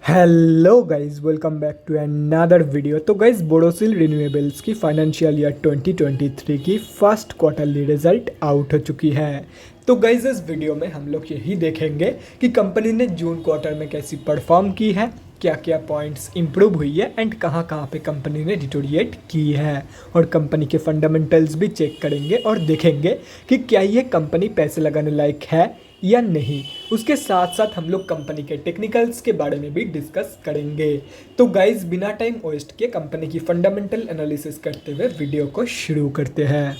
Hello guys, welcome back to another video. तो guys, Borosil renewables की financial year 2023 की first quarterly result out हो चुकी है। तो गाइस, इस वीडियो में हम लोग यही देखेंगे कि कंपनी ने जून क्वार्टर में कैसी परफॉर्म की है, क्या क्या पॉइंट्स इंप्रूव हुई है एंड कहाँ कहाँ पे कंपनी ने डिटोरिएट की है, और कंपनी के फंडामेंटल्स भी चेक करेंगे और देखेंगे कि क्या ये कंपनी पैसे लगाने लायक है या नहीं। उसके साथ साथ हम लोग कंपनी के टेक्निकल्स के बारे में भी डिस्कस करेंगे। तो गाइज, बिना टाइम वेस्ट के कंपनी की फंडामेंटल एनालिसिस करते हुए वीडियो को शुरू करते हैं।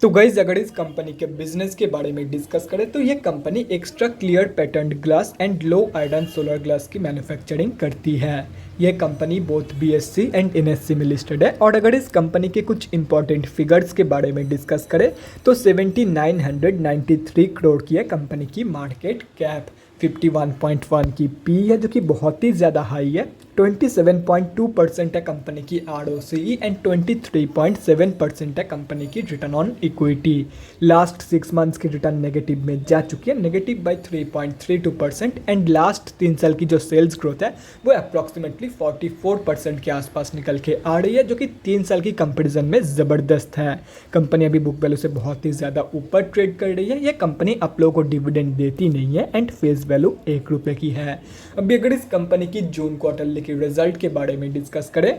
तो गाइज, अगर इस कंपनी के बिजनेस के बारे में डिस्कस करें तो ये company extra clear pattern glass and low iron solar glass की मैन्युफैक्चरिंग करती है। ये company both BSc and NSC में लिस्टेड है। और अगर इस कंपनी के कुछ इंपॉर्टेंट फिगर्स के बारे में डिस्कस करें तो 7993 करोड़ की है कंपनी की मार्केट कैप, 51.1 की पी है जो कि बहुत ही ज़्यादा हाई है, 27.2% है कंपनी की ROCE एंड 23.7% है कंपनी की return on equity. Last 6 months की रिटर्न नेगेटिव में जा चुकी है, नेगेटिव बाई 3.32%। एंड लास्ट 3 साल की जो सेल्स ग्रोथ है वो अप्रॉक्सीमेटली 44% के आसपास निकल के आ रही है, जो कि 3 साल की कंपेरिजन में ज़बरदस्त है। कंपनी अभी बुक वैल्यू से बहुत ही ज़्यादा ऊपर ट्रेड कर रही है। ये कंपनी आप लोगों को डिविडेंड देती नहीं है एंड फेस वैल्यू 1 रुपये की है। अभी अगर इस कंपनी की जून क्वार्टरली की रिजल्ट के बारे में डिस्कस करें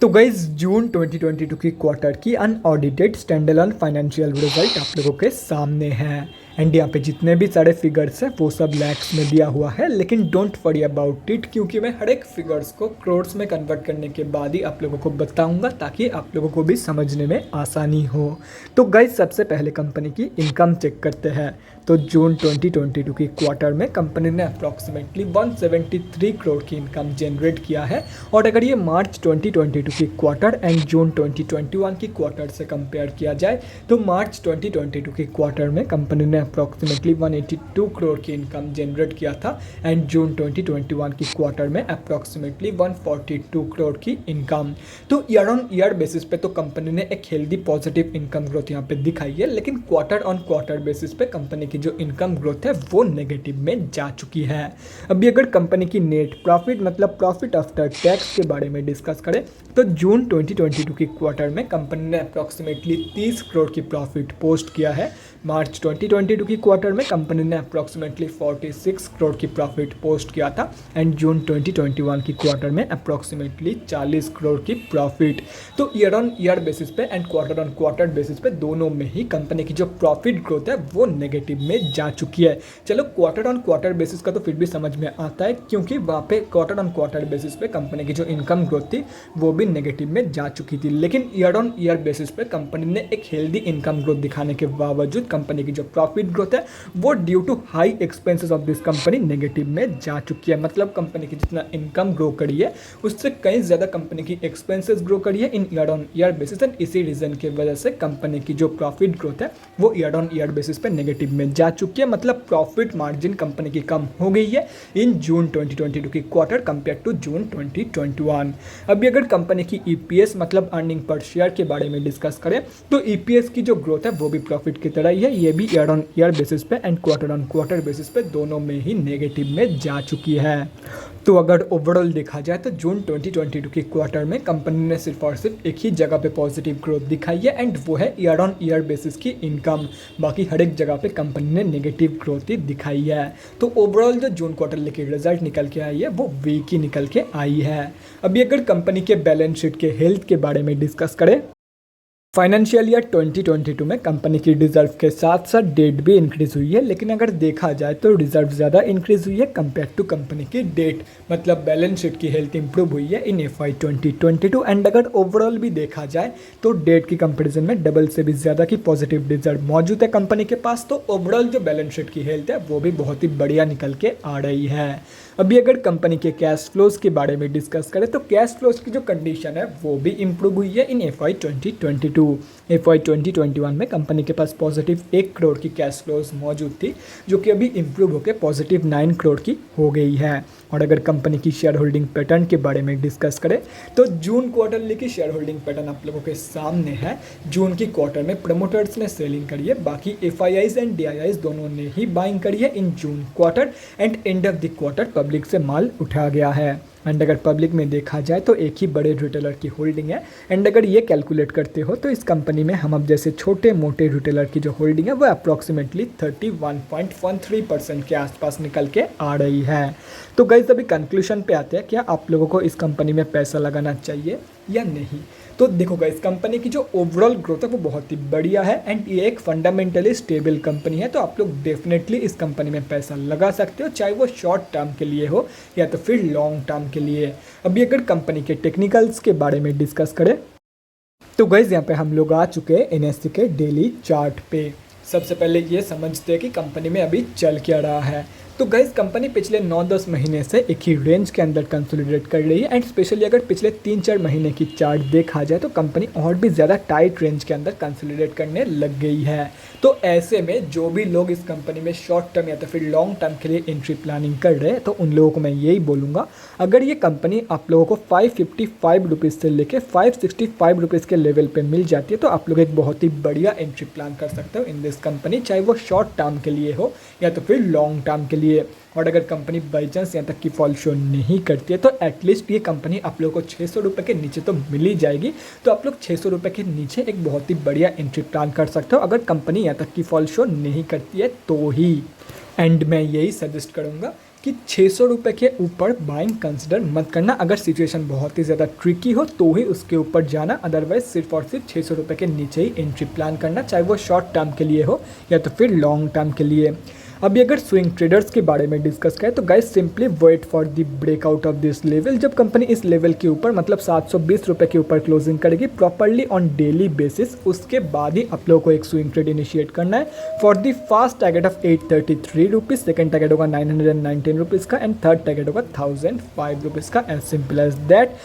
तो गाइज, जून 2022 की क्वार्टर की अनऑडिटेड स्टैंडअलोन फाइनेंशियल रिजल्ट आप लोगों के सामने है। एंड यहाँ पे जितने भी सारे फिगर्स हैं वो सब लैक्स में दिया हुआ है, लेकिन डोंट वरी अबाउट इट, क्योंकि मैं हर एक फिगर्स को क्रोर्स में कन्वर्ट करने के बाद ही आप लोगों को बताऊंगा ताकि आप लोगों को भी समझने में आसानी हो। तो गाइज, सबसे पहले कंपनी की इनकम चेक करते हैं। तो जून 2022 की क्वार्टर में कंपनी ने अप्रॉक्सीमेटली 173 करोड़ की इनकम जनरेट किया है। और अगर ये मार्च 2022 की क्वार्टर एंड जून 2021 की क्वार्टर से कंपेयर किया जाए तो मार्च 2022 की क्वार्टर में कंपनी ने अप्रॉक्सीमेटली 182 करोड़ की इनकम जनरेट किया था एंड जून 2021 की क्वार्टर में अप्रॉक्सीमेटली 142 करोड़ की इनकम। तो ईयर ऑन ईयर बेसिस पे तो कंपनी ने एक हेल्दी पॉजिटिव इनकम ग्रोथ यहाँ पे दिखाई है, लेकिन क्वार्टर ऑन क्वार्टर बेसिस पे कंपनी की जो इनकम ग्रोथ है वो नेगेटिव में जा चुकी है। अभी अगर कंपनी की नेट प्रॉफिट मतलब प्रॉफिट आफ्टर टैक्स के बारे में डिस्कस करें तो जून 2022 की क्वार्टर में कंपनी ने अप्रॉक्सीमेटली 30 करोड़ की प्रॉफिट पोस्ट किया है। मार्च 2022 की क्वार्टर में कंपनी ने अप्रॉक्सीमेटली 46 करोड़ की प्रॉफिट पोस्ट किया था एंड जून 2021 की क्वार्टर में अप्रॉक्सीमेटली 40 करोड़ की प्रॉफिट। तो ईयर ऑन ईयर बेसिस पे and quarter on quarter basis पे दोनों में ही कंपनी की जो प्रॉफिट ग्रोथ है वो नेगेटिव में जा चुकी है। चलो, क्वार्टर ऑन क्वार्टर बेसिस का तो फिर भी समझ में आता है, क्योंकि वहाँ पे क्वार्टर ऑन क्वार्टर बेसिस पे कंपनी की जो इनकम ग्रोथ थी वो भी नेगेटिव में जा चुकी थी, लेकिन ईयर ऑन ईयर बेसिस पे कंपनी ने एक हेल्दी इनकम ग्रोथ दिखाने के बावजूद कंपनी की जो प्रॉफिट ग्रोथ है वो due to high expenses of this company negative में जा चुकी है। मतलब कंपनी की जितना इनकम ग्रो करी है उससे कहीं ज़्यादा कंपनी की एक्सपेंसेस ग्रो करी है in year on year basis, and इसी रीज़न की वजह से कंपनी की जो प्रॉफिट ग्रोथ है वो ईयर ऑन ईयर बेसिस पे नेगेटिव में जा चुकी है। मतलब प्रॉफिट मार्जिन कंपनी की कम हो गई है इन जून 2022 की क्वार्टर कंपेयर टू जून 2021। अभी अगर कंपनी की ईपीएस मतलब अर्निंग पर शेयर के बारे में डिस्कस करें तो ईपीएस की जो ग्रोथ है वो भी प्रॉफिट की तरह ही है, ये भी ईयर ऑन ईयर बेसिस पे and quarter on quarter basis पे दोनों में ही नेगेटिव में जा चुकी है। तो अगर ओवरऑल देखा जाए तो जून 2022 की क्वार्टर में कंपनी ने सिर्फ और सिर्फ एक ही जगह पे पॉजिटिव ग्रोथ दिखाई है एंड वो है ईयर ऑन ईयर बेसिस की इनकम। बाकी हर एक जगह पे कंपनी ने नेगेटिव ग्रोथ ही दिखाई है। तो ओवरऑल जो जून क्वार्टर की रिजल्ट निकल के आई है वो वीक ही निकल के आई है। अभी अगर कंपनी के बैलेंस शीट के हेल्थ के बारे में डिस्कस करें, फाइनेंशियल ईयर 2022 में कंपनी की रिजर्व के साथ साथ डेट भी इंक्रीज हुई है, लेकिन अगर देखा जाए तो रिजर्व ज़्यादा इंक्रीज हुई है कंपेयर टू कंपनी की डेट। मतलब बैलेंस शीट की हेल्थ इंप्रूव हुई है इन FY 2022 एंड अगर ओवरऑल भी देखा जाए तो डेट की कंपैरिजन में डबल से भी ज़्यादा की पॉजिटिव रिजर्व मौजूद है कंपनी के पास। तो ओवरऑल जो बैलेंस शीट की हेल्थ है वो भी बहुत ही बढ़िया निकल के आ रही है। अभी अगर कंपनी के कैश फ्लोज के बारे में डिस्कस करें तो कैश फ्लोज की जो कंडीशन है वो भी इंप्रूव हुई है इन FY 2022। FY 2021 में कंपनी के पास पॉजिटिव 1 करोड़ की कैश फ्लोज मौजूद थी, जो कि अभी इंप्रूव होकर पॉजिटिव 9 करोड़ की हो गई है। और अगर कंपनी की शेयर होल्डिंग पैटर्न के बारे में डिस्कस करें तो जून क्वार्टरली की शेयर होल्डिंग पैटर्न आप लोगों के सामने है। जून की क्वार्टर में प्रमोटर्स ने सेलिंग करी है, बाकी FIIs एंड DIIs दोनों ने ही बाइंग करी है in June quarter and end of the quarter public से माल उठाया गया है। एंड अगर पब्लिक में देखा जाए तो एक ही बड़े रिटेलर की होल्डिंग है। एंड अगर ये कैलकुलेट करते हो तो इस कंपनी में हम अब जैसे छोटे मोटे रिटेलर की जो होल्डिंग है वो अप्रॉक्सीमेटली 31.13% के आसपास निकल के आ रही है। तो गाइस अभी कंक्लूजन पे आते हैं, क्या आप लोगों को इस कंपनी में पैसा लगाना चाहिए या नहीं। तो देखो गाइस, कंपनी की जो ओवरऑल ग्रोथ है वो बहुत ही बढ़िया है एंड ये एक फंडामेंटली स्टेबल कंपनी है। तो आप लोग डेफिनेटली इस कंपनी में पैसा लगा सकते हो, चाहे वो शॉर्ट टर्म के लिए हो या तो फिर लॉन्ग टर्म के लिए। अभी अगर कंपनी के टेक्निकल्स के बारे में डिस्कस करें तो गाइस यहाँ पे हम लोग आ चुके हैं NSE के डेली चार्ट पे। सबसे पहले ये समझते हैं कि कंपनी में अभी चल क्या रहा है। तो गाइस कंपनी पिछले 9-10 महीने से एक ही रेंज के अंदर कंसोलिडेट कर रही है एंड स्पेशली अगर पिछले 3-4 महीने की चार्ट देखा जाए तो कंपनी और भी ज़्यादा टाइट रेंज के अंदर कंसोलिडेट करने लग गई है। तो ऐसे में जो भी लोग इस कंपनी में शॉर्ट टर्म या तो फिर लॉन्ग टर्म के लिए एंट्री प्लानिंग कर रहे हैं तो उन लोगों को मैं यही बोलूँगा, अगर ये कंपनी आप लोगों को 555 रुपीज़ से लेके 565 रुपीज़ के लेवल पे मिल जाती है तो आप लोग एक बहुत ही बढ़िया एंट्री प्लान कर सकते हो इन दिस कंपनी, चाहे वो शॉर्ट टर्म के लिए हो या तो फिर लॉन्ग टर्म के लिए। और अगर कंपनी बाई चांस यहाँ तक की फॉल शो नहीं करती है तो एटलीस्ट ये कंपनी आप लोगों को 600 रुपये के नीचे तो मिल ही जाएगी। तो आप लोग 600 रुपये के नीचे एक बहुत ही बढ़िया एंट्री प्लान कर सकते हो अगर कंपनी यहाँ तक की फॉल शो नहीं करती है तो ही। एंड मैं यही सजेस्ट करूँगा कि 600 रुपये के ऊपर बाइंग कंसिडर मत करना। अगर सिचुएशन बहुत ही ज़्यादा ट्रिकी हो तो ही उसके ऊपर जाना, अदरवाइज सिर्फ और सिर्फ 600 रुपये के नीचे ही एंट्री प्लान करना, चाहे वो शॉर्ट टर्म के लिए हो या तो फिर लॉन्ग टर्म के लिए। अभी अगर स्विंग ट्रेडर्स के बारे में डिस्कस करें तो guys simply wait for the breakout of this level. जब कंपनी इस लेवल के ऊपर मतलब 720 रुपये के ऊपर क्लोजिंग करेगी प्रॉपरली ऑन डेली बेसिस, उसके बाद ही आप लोगों को एक स्विंग ट्रेड इनिशिएट करना है for the first target of 833 rupees, second target होगा 919 रुपीज़ का एंड थर्ड टारगेट होगा 1005 रुपीज़ का। As simple as that.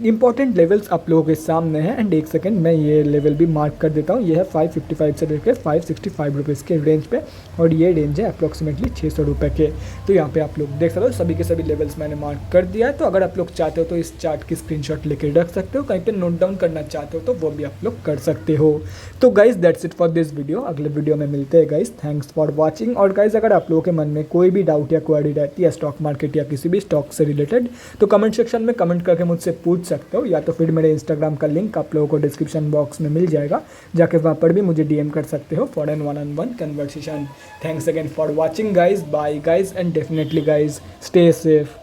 Important levels आप लोगों के सामने हैं एंड एक सेकेंड मैं ये लेवल भी मार्क कर देता हूँ। ये है 555 से लेकर 565 रुपीज़ के रेंज पे और ये रेंज है अप्रॉक्सीमेटली 600 रुपये के। तो यहाँ पे आप लोग देख सकते हो सभी के सभी लेवल्स मैंने मार्क कर दिया है। तो अगर आप लोग चाहते हो तो इस चार्ट की स्क्रीनशॉट लेके रख सकते हो, कहीं पे नोट डाउन करना चाहते हो तो वो भी आप लोग कर सकते हो। तो guys that's it for this video. अगले वीडियो में मिलते हैं गाइज। Thanks for watching. और गाइज अगर आप लोगों के मन में कोई भी डाउट या क्वेरी रहती है स्टॉक मार्केट या किसी भी स्टॉक से रिलेटेड तो कमेंट सेक्शन में कमेंट करके मुझसे पूछ सकते हो, या तो फिर मेरे इंस्टाग्राम का लिंक आप लोगों को डिस्क्रिप्शन बॉक्स में मिल जाएगा, जाके वहाँ पर भी मुझे DM कर सकते हो for an 1-on-1 conversation. Thanks again for watching guys. Bye guys, and definitely guys stay safe.